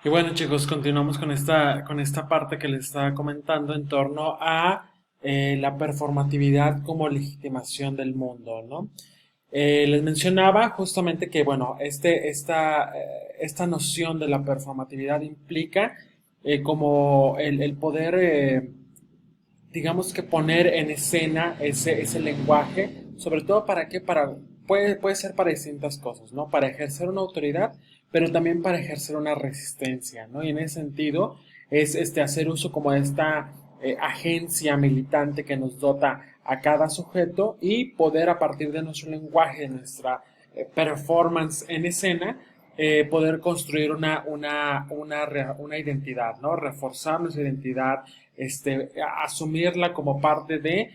Y bueno, chicos, continuamos con esta parte que les estaba comentando en torno a la performatividad como legitimación del mundo, ¿no? Les mencionaba justamente que, bueno, esta noción de la performatividad implica como el poder, digamos que poner en escena ese lenguaje, sobre todo para qué, puede ser para distintas cosas, ¿no? Para ejercer una autoridad, pero también para ejercer una resistencia, ¿no? Y en ese sentido es hacer uso como de esta agencia militante que nos dota a cada sujeto y poder a partir de nuestro lenguaje, de nuestra performance en escena, poder construir una identidad, ¿no? Reforzar nuestra identidad, asumirla como parte de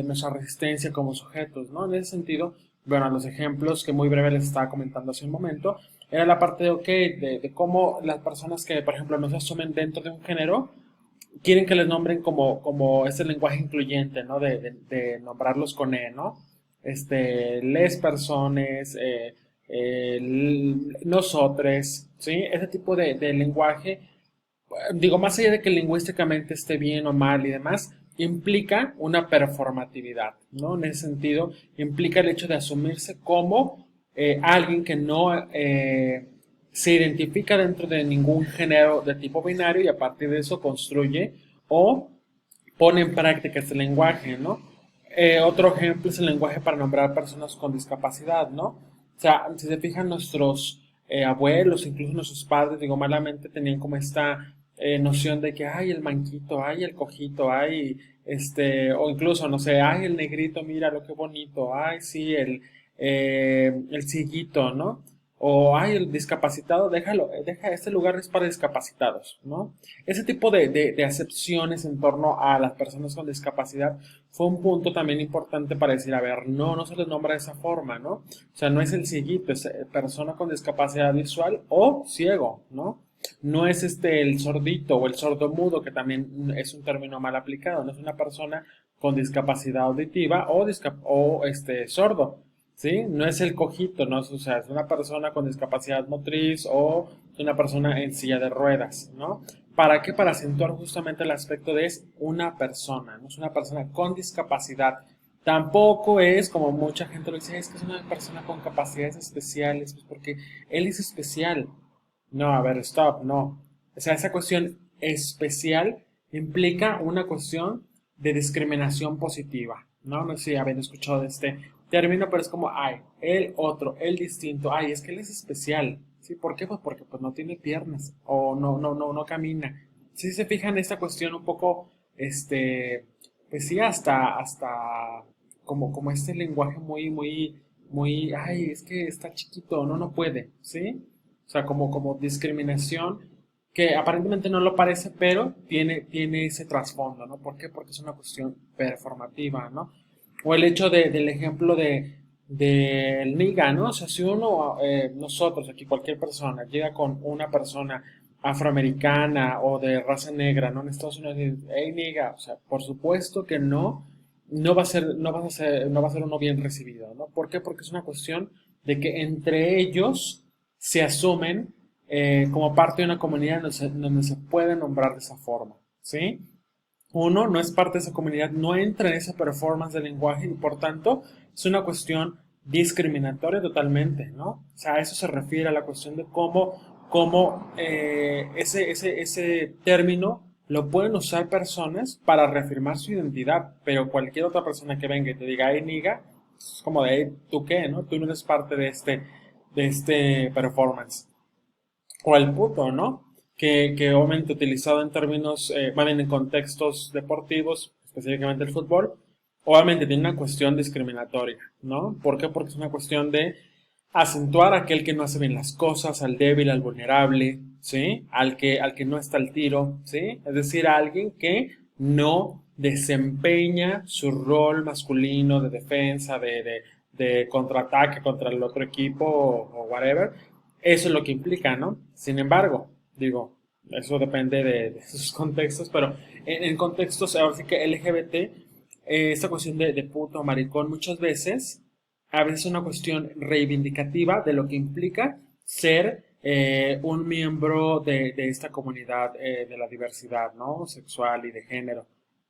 nuestra resistencia como sujetos, ¿no? En ese sentido, bueno, los ejemplos que muy breve les estaba comentando hace un momento, era la parte de, de cómo las personas que, por ejemplo, no se asumen dentro de un género, quieren que les nombren como ese lenguaje incluyente, ¿no? De nombrarlos con E, ¿no? Les personas, nosotres, ¿sí? Ese tipo de lenguaje, digo, más allá de que lingüísticamente esté bien o mal y demás, implica una performatividad, ¿no? En ese sentido, implica el hecho de asumirse como alguien que no se identifica dentro de ningún género de tipo binario y a partir de eso construye o pone en práctica este lenguaje, ¿no? Otro ejemplo es el lenguaje para nombrar personas con discapacidad, ¿no? O sea, si se fijan nuestros abuelos, incluso nuestros padres, digo, malamente tenían como esta noción de que, ay, el manquito, ay, el cojito, ay, o incluso, no sé, ay, el negrito, mira lo que bonito, ay, sí, el cieguito, ¿no? O, ay, el discapacitado, déjalo, deja, este lugar es para discapacitados, ¿no? Ese tipo de acepciones en torno a las personas con discapacidad fue un punto también importante para decir, a ver, no se les nombra de esa forma, ¿no? O sea, no es el cieguito, es persona con discapacidad visual o ciego, ¿no? No es el sordito o el sordomudo, que también es un término mal aplicado, no es una persona con discapacidad auditiva o sordo, ¿sí? No es el cojito, ¿no? O sea, es una persona con discapacidad motriz o una persona en silla de ruedas, ¿no? ¿Para qué? Para acentuar justamente el aspecto de es una persona, no es una persona con discapacidad. Tampoco es, como mucha gente lo dice, es que es una persona con capacidades especiales, pues porque él es especial. No, a ver, stop, no. O sea, esa cuestión especial implica una cuestión de discriminación positiva, ¿no? No sé si habían escuchado de este término, pero es como, ay, el otro, el distinto, ay, es que él es especial, ¿sí? ¿Por qué? Pues porque pues no tiene piernas o no camina. Si se fijan esta cuestión un poco, pues sí, hasta como este lenguaje muy, ay, es que está chiquito, no puede, ¿sí? O sea, como discriminación que aparentemente no lo parece, pero tiene ese trasfondo, ¿no? ¿Por qué? Porque es una cuestión performativa, ¿no? O el hecho del ejemplo del niga, ¿no? O sea, si uno, nosotros aquí, cualquier persona, llega con una persona afroamericana o de raza negra, ¿no? En Estados Unidos, y dice, hey, niga, o sea, por supuesto que no va a ser, no va a ser uno bien recibido, ¿no? ¿Por qué? Porque es una cuestión de que entre ellos se asumen como parte de una comunidad donde se puede nombrar de esa forma, ¿sí? Uno no es parte de esa comunidad, no entra en esa performance del lenguaje y por tanto es una cuestión discriminatoria totalmente, ¿no? O sea, a eso se refiere a la cuestión de cómo ese término lo pueden usar personas para reafirmar su identidad, pero cualquier otra persona que venga y te diga, hey, niga, es como de, hey, ¿tú qué, no? Tú no eres parte de este performance. O el puto, ¿no? Que obviamente utilizado en términos, más bien en contextos deportivos, específicamente el fútbol, obviamente tiene una cuestión discriminatoria, ¿no? ¿Por qué? Porque es una cuestión de acentuar a aquel que no hace bien las cosas, al débil, al vulnerable, ¿sí? Al que no está al tiro, ¿sí? Es decir, a alguien que no desempeña su rol masculino de defensa, de contraataque contra el otro equipo o whatever. Eso es lo que implica, ¿no? Sin embargo, digo, eso depende de sus contextos, pero en contextos, ahora sí que LGBT, esta cuestión de puto, maricón, muchas veces, a veces es una cuestión reivindicativa de lo que implica ser un miembro de esta comunidad de la diversidad, ¿no? Sexual y de género.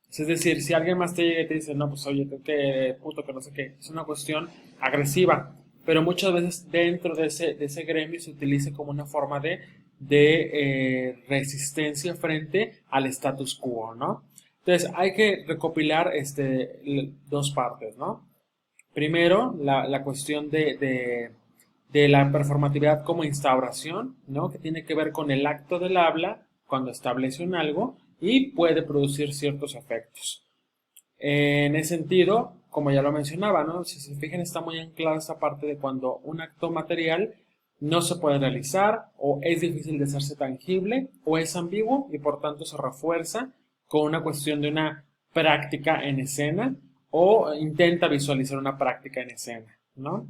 Es decir, si alguien más te llega y te dice, no, pues oye, que puto, que no sé qué, es una cuestión agresiva, pero muchas veces dentro de ese gremio se utiliza como una forma de resistencia frente al status quo, ¿no? Entonces, hay que recopilar dos partes, ¿no? Primero, la cuestión de la performatividad como instauración, ¿no? Que tiene que ver con el acto del habla cuando establece un algo y puede producir ciertos efectos. En ese sentido, como ya lo mencionaba, ¿no? Si se fijan, está muy anclada esta parte de cuando un acto material no se puede realizar o es difícil de hacerse tangible o es ambiguo y por tanto se refuerza con una cuestión de una práctica en escena o intenta visualizar una práctica en escena, ¿no?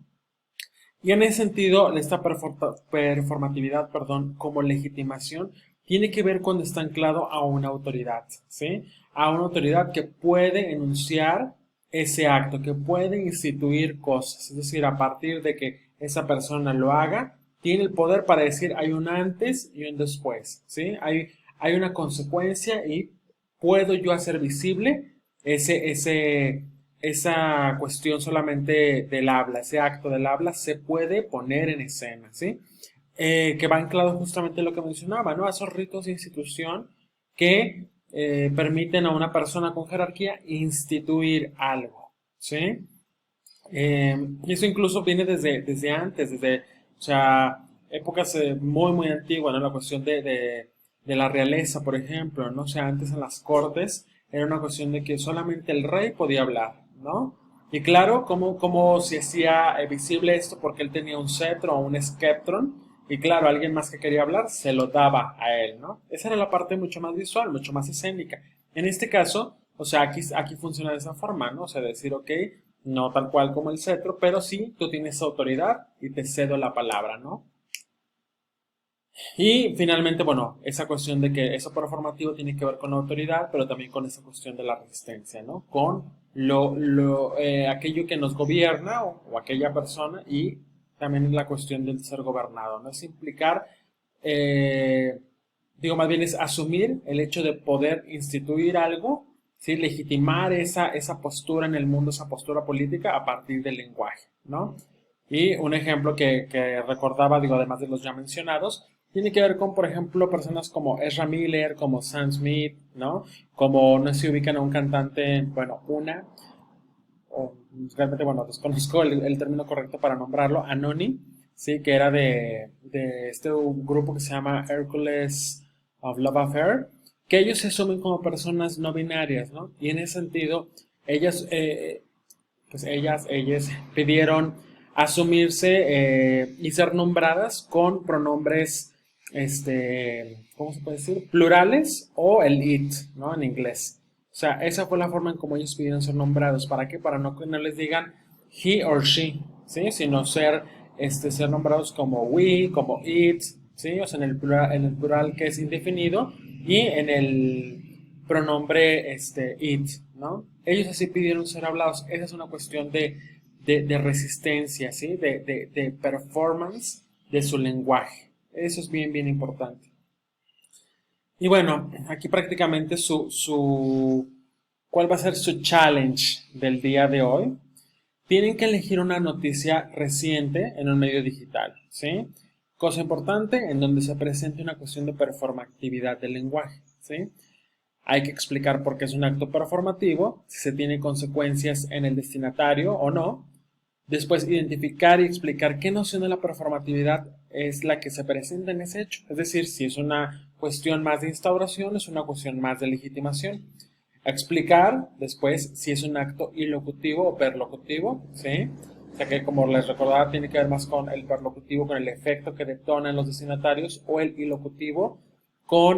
Y en ese sentido, esta performatividad, perdón, como legitimación, tiene que ver cuando está anclado a una autoridad, ¿sí? A una autoridad que puede enunciar ese acto, que puede instituir cosas, es decir, a partir de que esa persona lo haga, tiene el poder para decir hay un antes y un después, ¿sí? Hay una consecuencia y puedo yo hacer visible esa cuestión solamente del habla, ese acto del habla se puede poner en escena, ¿sí? Que va anclado justamente en lo que mencionaba, ¿no? A esos ritos de institución que permiten a una persona con jerarquía instituir algo, ¿sí? Y eso incluso viene desde antes, o sea, épocas muy antiguas, ¿no? La cuestión de la realeza, por ejemplo, ¿no? O sea, antes en las cortes era una cuestión de que solamente el rey podía hablar, ¿no? Y claro, cómo se hacía visible esto porque él tenía un cetro o un esceptron, y claro, alguien más que quería hablar se lo daba a él, ¿no? Esa era la parte mucho más visual, mucho más escénica. En este caso, o sea, aquí funciona de esa forma, ¿no? O sea, decir, ok, no tal cual como el cetro, pero sí tú tienes autoridad y te cedo la palabra, ¿no? Y finalmente, bueno, esa cuestión de que eso performativo tiene que ver con la autoridad, pero también con esa cuestión de la resistencia, ¿no? Con aquello que nos gobierna o aquella persona y también la cuestión del ser gobernado, ¿no? Es implicar, digo, más bien es asumir el hecho de poder instituir algo, ¿sí? Legitimar esa postura en el mundo, esa postura política a partir del lenguaje, ¿no? Y un ejemplo que recordaba, digo, además de los ya mencionados, tiene que ver con, por ejemplo, personas como Ezra Miller, como Sam Smith, ¿no? Como, no sé si ubican a un cantante, bueno, o realmente, bueno, desconozco el término correcto para nombrarlo, Anoni, ¿sí? Que era de este grupo que se llama Hercules of Love Affair, que ellos se asumen como personas no binarias, ¿no? Y en ese sentido, ellas, ellas pidieron asumirse y ser nombradas con pronombres, ¿cómo se puede decir? Plurales o el it, ¿no? En inglés. O sea, esa fue la forma en cómo ellos pidieron ser nombrados. ¿Para qué? Para no que no les digan he or she, ¿sí? Sino ser nombrados como we, como it, ¿sí? O sea, en el plural que es indefinido y en el pronombre it, ¿no? Ellos así pidieron ser hablados. Esa es una cuestión de resistencia, ¿sí? De performance de su lenguaje. Eso es bien importante. Y bueno, aquí prácticamente ¿cuál va a ser su challenge del día de hoy? Tienen que elegir una noticia reciente en un medio digital, ¿sí? Cosa importante en donde se presente una cuestión de performatividad del lenguaje, ¿sí? Hay que explicar por qué es un acto performativo, si se tiene consecuencias en el destinatario o no. Después, identificar y explicar qué noción de la performatividad es la que se presenta en ese hecho. Es decir, si es una cuestión más de instauración, es una cuestión más de legitimación. Explicar después si es un acto ilocutivo o perlocutivo, ¿sí? O sea que, como les recordaba, tiene que ver más con el perlocutivo, con el efecto que detonan los destinatarios, o el ilocutivo con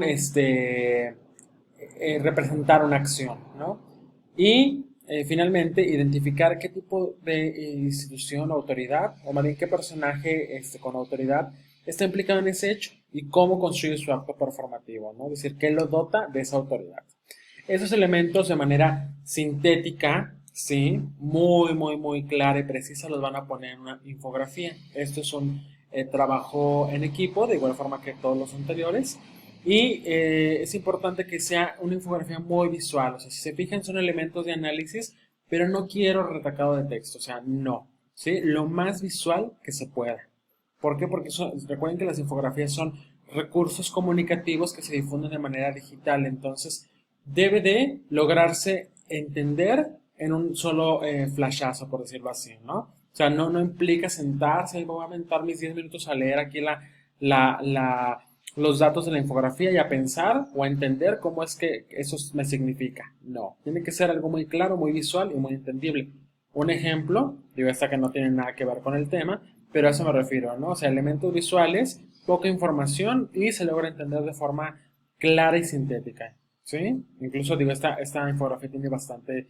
representar una acción, ¿no? Y finalmente, identificar qué tipo de institución o autoridad, o más bien qué personaje con autoridad está implicado en ese hecho y cómo construye su acto performativo, ¿no? Es decir, qué lo dota de esa autoridad. Esos elementos de manera sintética, ¿sí? Muy clara y precisa los van a poner en una infografía. Esto es trabajo en equipo, de igual forma que todos los anteriores. Y es importante que sea una infografía muy visual. O sea, si se fijan, son elementos de análisis, pero no quiero retacado de texto. O sea, no. ¿Sí? Lo más visual que se pueda. ¿Por qué? Porque recuerden que las infografías son recursos comunicativos que se difunden de manera digital. Entonces, debe de lograrse entender en un solo flashazo, por decirlo así, ¿no? O sea, no implica sentarse y voy a aventar mis 10 minutos a leer aquí los datos de la infografía y a pensar o a entender cómo es que eso me significa. No, tiene que ser algo muy claro, muy visual y muy entendible. Un ejemplo, digo esta que no tiene nada que ver con el tema, pero a eso me refiero, ¿no? O sea, elementos visuales, poca información y se logra entender de forma clara y sintética, ¿sí? Incluso digo, esta infografía tiene bastante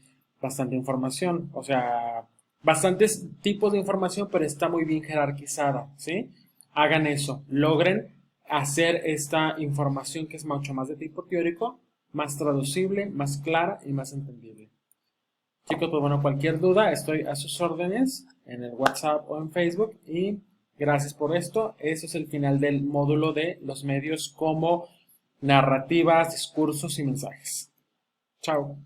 información, o sea, bastantes tipos de información, pero está muy bien jerarquizada, ¿sí? Hagan eso, logren hacer esta información que es mucho más de tipo teórico, más traducible, más clara y más entendible. Chicos, pues bueno, cualquier duda, estoy a sus órdenes en el WhatsApp o en Facebook y gracias por esto. Eso es el final del módulo de los medios como narrativas, discursos y mensajes. Chao.